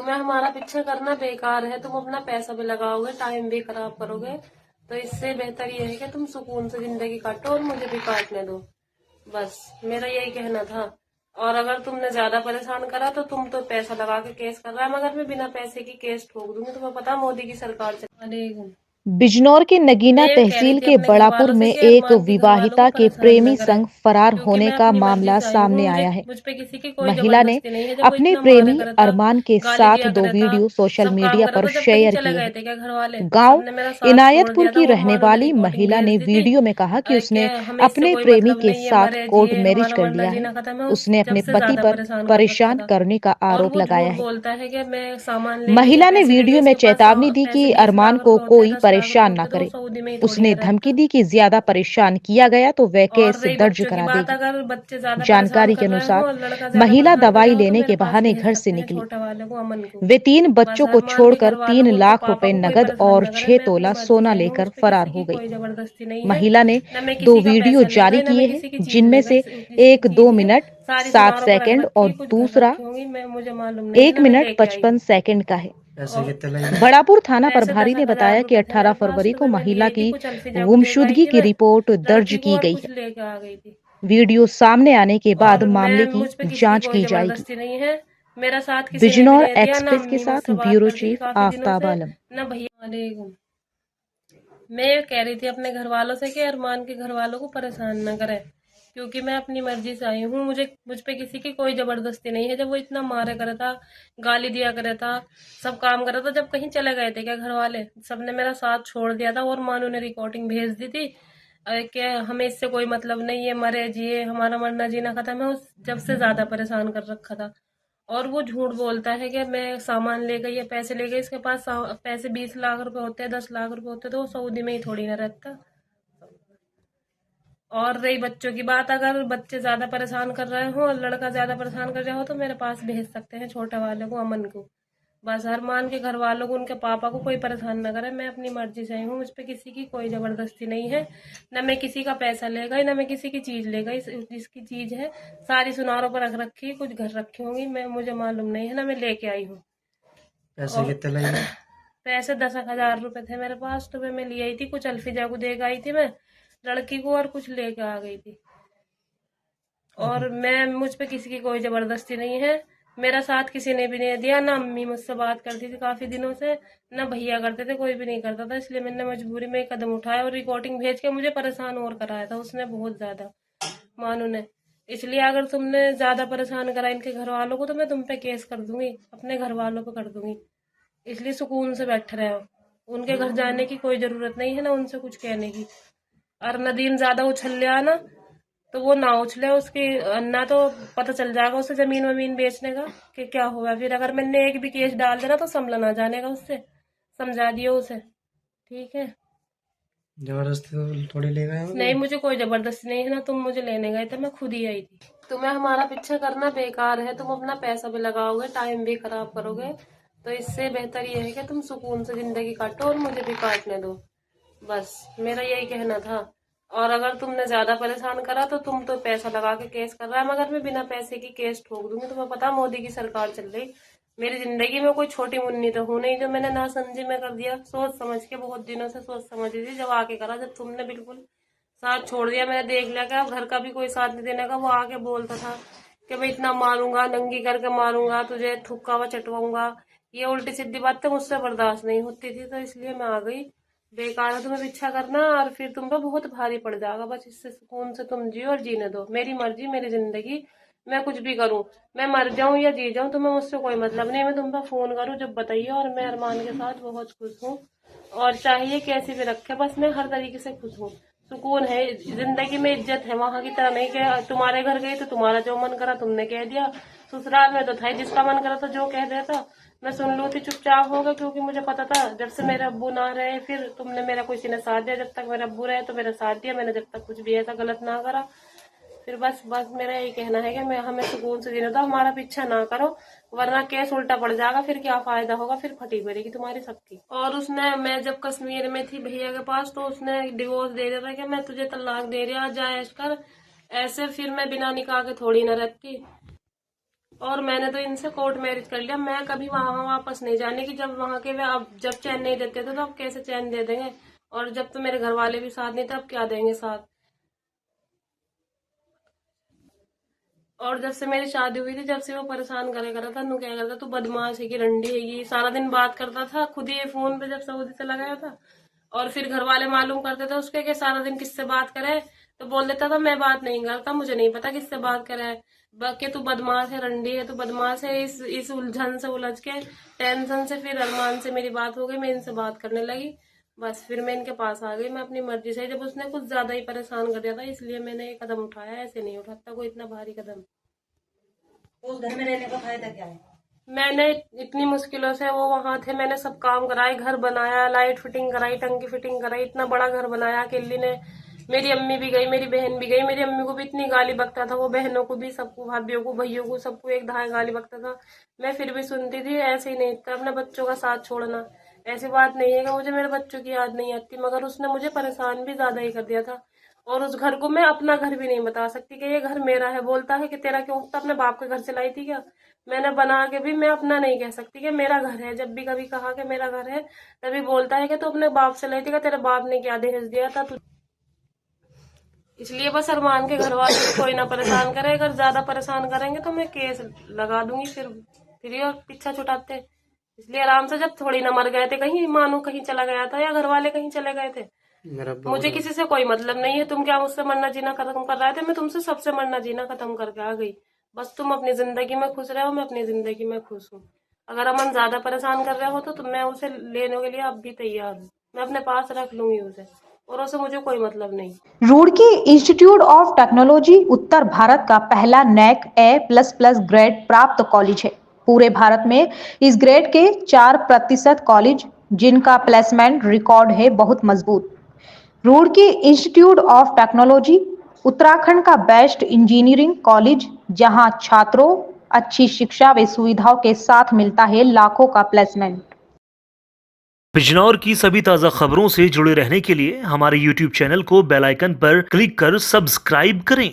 तुम्हें हमारा पीछा करना बेकार है। तुम अपना पैसा भी लगाओगे, टाइम भी खराब करोगे। तो इससे बेहतर ये है कि तुम सुकून से जिंदगी काटो और मुझे भी काटने दो। बस मेरा यही कहना था। और अगर तुमने ज्यादा परेशान करा तो तुम तो पैसा लगा के केस कर रहा है, मगर मैं बिना पैसे की केस ठोक दूंगी। तुम्हें पता मोदी की सरकार चल। बिजनौर के नगीना मैं ये कह रही तहसील थी के अपने घर बड़ापुर वालों से में कि एक अरमान के घर वालों को विवाहिता के परेशान न प्रेमी करे, संग फरार क्योंकि होने मैं का अपनी मर्जी मामला से आई हूँ। सामने मुझे आया है। मुझ पे किसी की कोई महिला ने जबरदस्ती नहीं है। जब वो अपने इतना मारा प्रेमी करे था, अरमान के गाली साथ दिया दो करे था, वीडियो सोशल सब काम मीडिया करा पर था, जब कहीं शेयर चले किए गए हैं। थे क्या घर वाले, गांव सबने मेरा साथ छोड़ इनायतपुर दिया था। की और रहने मानो ने वाली रिकॉर्डिंग महिला भेज ने दी थी वीडियो में कहा कि उसने कि हमें इससे अपने कोई प्रेमी मतलब के नहीं है, साथ मरे कोर्ट जिए मैरिज हमारा कर मरना लिया है। जीना खत्म है। उस उसने जब अपने से पति ज्यादा पर परेशान कर रखा परेशान था। करने का और आरोप वो लगाया झूठ है। बोलता है कि मैं सामान ले गई या महिला ने पैसे ले गई। वीडियो में इसके पास चेतावनी दी पैसे कि 20 लाख अरमान को रुपए होते हैं, कोई 10 लाख रुपए परेशान ना होते तो वो करे। सऊदी में ही थोड़ी उसने ना धमकी रहता। दी कि ज्यादा परेशान किया गया तो वह और केस रही दर्ज बच्चों की करा बात, देगी। अगर बच्चे ज्यादा परेशान जानकारी के कर रहे हो अनुसार और लड़का ज्यादा महिला परेशान कर रहा दवाई हो तो लेने मेरे के पास बहाने भेज घर से सकते हैं, निकली। छोटे वाले को, अमन को। वे 3 बस बच्चों को अरमान के छोड़कर घर वालों 3 को, उनके लाख पापा रुपए को कोई नगद परेशान और ना करे। 6 मैं अपनी तोला मर्जी सोना से आई हूँ, मुझ लेकर पे फरार किसी हो की गई। कोई जबरदस्ती नहीं है। महिला ने न मैं 2 किसी का वीडियो पैसा ले जारी गई, न किए मैं हैं, किसी की चीज जिनमें ले गई। से जिसकी एक चीज 2 है मिनट सारी 7 सुनारों पर रख सेकंड और रखी, कुछ घर दूसरा रखी होंगी, मैं मुझे मालूम नहीं है, 1 ना मैं मिनट लेके आई 55 हूँ। सेकंड का है। पैसे कितने लगे? बड़ापुर थाना पैसे प्रभारी ने 10,000 बताया कि रुपए थे 18 मेरे पास। फरवरी को सुबह मैं ली महिला आई थी, की कुछ अल्फिजा को दे गई गुमशुदगी थी की मैं रिपोर्ट दर्ज लड़की को, की और गई कुछ है। लेके आ गई थी। वीडियो सामने आने के बाद और मामले मैं, की मुझ पे किसी की जांच कोई की जाएगी। जबरदस्ती नहीं है। मेरा साथ किसी ने भी बिजनौर नहीं दिया, ना एक्सप्रेस के अम्मी साथ मुझसे बात ब्यूरो करती थी चीफ काफी दिनों आफताब से, आलम। ना भैया वालेकुम। मैं ये कह रही थी अपने घर वालों से कि अरमान के घर वालों को परेशान ना करे, क्योंकि मैं अपनी मर्जी से आई हूँ। मुझ पे किसी की कोई जबरदस्ती नहीं है। जब वो इतना मारा करे था, गाली दिया करे था, सब काम करा था, जब कहीं चले गए थे क्या घर वाले, सबने मेरा साथ छोड़ दिया था। और मानो ने रिकॉर्डिंग भेज दी थी कि हमें इससे कोई मतलब नहीं है, मरे जिए हमारा मरना जीना खत्म है। उस जब से ज्यादा परेशान कर रखा था। और वो झूठ बोलता है कि मैं सामान ले गई या पैसे ले गई। इसके पास पैसे 20 लाख रुपए होते हैं, 10 लाख रुपए होते हैं तो वो सऊदी में ही थोड़ी ना रहता। और रही बच्चों की बात, अगर बच्चे ज्यादा परेशान कर रहे हो और लड़का ज्यादा परेशान कर रहा हो तो मेरे पास भेज सकते हैं, छोटे वाले को, अमन को। बस अरमान के घर वालों को, उनके पापा को कोई परेशान ना करे। मैं अपनी मर्जी से आई हूँ, मुझ पे किसी की कोई जबरदस्ती नहीं है। न मैं किसी का पैसा ले गई, न मैं किसी की चीज ले गई। जिसकी चीज है सारी सुनारों पर रख रखी, कुछ घर रखी होंगी, मैं मुझे मालूम नहीं है, ना मैं लेके आई हूँ। पैसे कितने लगे? पैसे 10,000 रुपए थे मेरे पास, तो मैं ले आई थी, कुछ अल्फिजा को दे गई थी मैं लड़की को, और कुछ लेके आ गई थी। और मैं, मुझ पे किसी की कोई जबरदस्ती नहीं है। मेरा साथ किसी ने भी नहीं दिया, ना अम्मी मुझसे बात करती थी काफी दिनों से, ना भैया करते थे, कोई भी नहीं करता था। इसलिए मैंने मजबूरी में कदम उठाया और रिकॉर्डिंग भेज के मुझे परेशान और कराया था उसने, बहुत ज्यादा, मानू ने। इसलिए अगर तुमने ज्यादा परेशान करा इनके घर वालों को तो मैं तुम पे केस कर दूंगी, अपने घर वालों पे कर दूंगी। इसलिए सुकून से बैठे रहो, उनके घर जाने की कोई जरूरत नहीं है, ना उनसे कुछ कहने की। और नदीम ज्यादा उछल लिया ना तो वो ना उछले, उसकी ना तो पता चल जाएगा उसे जमीन वमीन बेचने का कि क्या हुआ। फिर अगर मैंने एक भी केस डाल देना तो संभला ना जानेगा उससे, समझा दियो उसे, ठीक है। जबरदस्ती तो थोड़ी ले गए होंगे। नहीं, मुझे कोई जबरदस्ती नहीं है, ना तुम मुझे लेने गए थे, मैं खुद ही आई थी। तुम्हें हमारा पीछा करना बेकार है। तुम अपना पैसा भी लगाओगे, टाइम भी खराब करोगे। तो इससे बेहतर ये है कि तुम सुकून से जिंदगी काटो और मुझे भी काटने दो। बस मेरा यही कहना था। और अगर तुमने ज्यादा परेशान करा तो तुम तो पैसा लगा के केस कर रहा है, मगर मैं बिना पैसे की केस ठोक दूंगी। तुम्हें पता मोदी की सरकार चल रही। मेरी जिंदगी में कोई छोटी मुन्नी तो हूं नहीं जो मैंने ना समझी में कर दिया। सोच समझ के, बहुत दिनों से सोच समझ रही थी, जब आके करा, जब तुमने बिल्कुल साथ छोड़ दिया। मैंने देख लिया कि अब घर का भी कोई साथ नहीं देने का। वो आके बोलता था कि मैं इतना मारूंगा, नंगी करके मारूंगा तुझे, थुक्का हुआ चटवाऊंगा। ये उल्टी सीधी बातें मुझसे बर्दाश्त नहीं होती थी, तो इसलिए मैं आ गई। बेकार है तुम्हें पीछा करना, और फिर तुम पे बहुत भारी पड़ जाएगा। बस इससे सुकून से तुम जियो और जीने दो। मेरी मर्जी, मेरी जिंदगी, मैं कुछ भी करूं, मैं मर जाऊं या जी जाऊं, तुम्हें मुझसे कोई मतलब नहीं। मैं तुम पे फोन करूं जब बताइए। और मैं अरमान के साथ बहुत खुश हूँ, और चाहिए कैसे भी रखे, बस मैं हर तरीके से खुश हूँ। सुकून है जिंदगी में, इज्जत है। वहां की तरह नहीं कि तुम्हारे घर गई तो तुम्हारा जो मन करा तुमने कह दिया। ससुराल में तो था जिसका मन करा तो जो कह देता मैं सुन लूँ थी, चुपचाप होगा, क्योंकि मुझे पता था जब से मेरे अब्बू ना रहे, फिर तुमने मेरा किसी ने साथ दिया। जब तक मेरे अब्बू रहे तो मेरा साथ दिया मैंने, जब तक कुछ भी ऐसा गलत ना करा। फिर बस बस मेरा यही कहना है कि मैं, हमें सुकून से जीने दो, हमारा पीछा ना करो, वरना केस उल्टा पड़ जाएगा। फिर क्या फायदा होगा, फिर फटी पड़ेगी तुम्हारी सबकी। और उसने, मैं जब कश्मीर में थी भैया के पास तो उसने डिवोर्स दे दिया था कि मैं तुझे तलाक दे रहा, जा ऐश कर। ऐसे फिर मैं बिना निकाह के थोड़ी ना रहती। और मैंने तो इनसे कोर्ट मैरिज कर लिया। मैं कभी वहां वापस नहीं जाने की। जब वहां के वे अब जब चैन नहीं देते थे तो अब कैसे चैन दे देंगे। और जब तो मेरे घर वाले भी साथ नहीं थे, अब क्या देंगे साथ। और जब से मेरी शादी हुई थी, जब से वो परेशान करे करा था, नु क्या करता, तू बदमाश है कि रंडी है, ये सारा दिन बात करता था खुद ही ये फोन पे, जब सऊदी से लगाया था। और फिर घर वाले मालूम करते थे उसके कि सारा दिन किससे बात करे, तो बोल देता था मैं बात नहीं करता, मुझे नहीं पता किससे बात करे। बाकी तू बदमाश है, रंडी है, तू बदमाश है। इस उलझन से उलझ के, टेंशन से, फिर अरमान से मेरी बात हो गई, मैं इनसे बात करने लगी। बस फिर मैं इनके पास आ गई, मैं अपनी मर्जी से। जब उसने कुछ ज्यादा ही परेशान कर दिया था, इसलिए मैंने ये कदम उठाया। ऐसे नहीं उठाता कोई इतना भारी कदम। उस घर में रहने का फायदा क्या है? मैंने इतनी मुश्किलों से, वो वहां थे, मैंने सब काम कराए, घर बनाया, लाइट फिटिंग कराई, टंकी फिटिंग कराई, इतना बड़ा घर बनाया अकेली ने। मेरी अम्मी भी गई, मेरी बहन भी गई। मेरी अम्मी को भी इतनी गाली बकता था, वो बहनों को भी, सबको, भाभीियों को, भैयों को, सबको एक धाए गाली बकता था। मैं फिर भी सुनती थी। ऐसे ही नहीं था अपने बच्चों का साथ छोड़ना। ऐसी बात नहीं है कि मुझे मेरे बच्चों की याद नहीं आती, मगर उसने मुझे परेशान भी ज्यादा ही कर दिया था। और उस घर को मैं अपना घर भी नहीं बता सकती कि ये घर मेरा है। बोलता है कि तेरा क्यों, तो अपने बाप के घर से लाई थी क्या। मैंने बना के भी मैं अपना नहीं कह सकती कि मेरा घर है। जब भी कभी कहा कि मेरा घर है, तभी बोलता है कि तू अपने बाप से लाई थी, कि तेरे बाप ने क्या दहेज दिया था तू। इसलिए बस अरमान के घर वाले को कोई ना परेशान करे। अगर ज्यादा परेशान करेंगे तो मैं केस लगा दूंगी। फिर ये पीछा छुटाते। इसलिए आराम से, जब थोड़ी ना मर गए थे, कहीं मानो कहीं चला गया था या घर वाले कहीं चले गए थे, मुझे किसी से कोई मतलब नहीं है। तुम क्या मुझसे मरना जीना खत्म कर रहे थे, मैं तुमसे सबसे मरना जीना खत्म करके आ गई। बस तुम अपनी जिंदगी में खुश रहो, मैं अपनी जिंदगी में खुश हूँ। अगर अमन ज्यादा परेशान कर रहे हो तो मैं उसे लेने के लिए अब भी तैयार हूँ। मैं अपने पास रख लूंगी उसे, और उसे मुझे कोई मतलब नहीं। रुड़की इंस्टीट्यूट ऑफ टेक्नोलॉजी उत्तर भारत का पहला नैक A++ ग्रेड प्राप्त कॉलेज है। पूरे भारत में इस ग्रेड के 4% कॉलेज जिनका प्लेसमेंट रिकॉर्ड है बहुत मजबूत। Roorkee institute of technology Uttarakhand का बेस्ट इंजीनियरिंग कॉलेज, जहां छात्रों अच्छी शिक्षा व सुविधाओं के साथ मिलता है लाखों का प्लेसमेंट। बिजनौर की सभी ताजा खबरों से जुड़े रहने के लिए हमारे YouTube चैनल को बेल आइकन पर क्लिक कर सब्सक्राइब करें।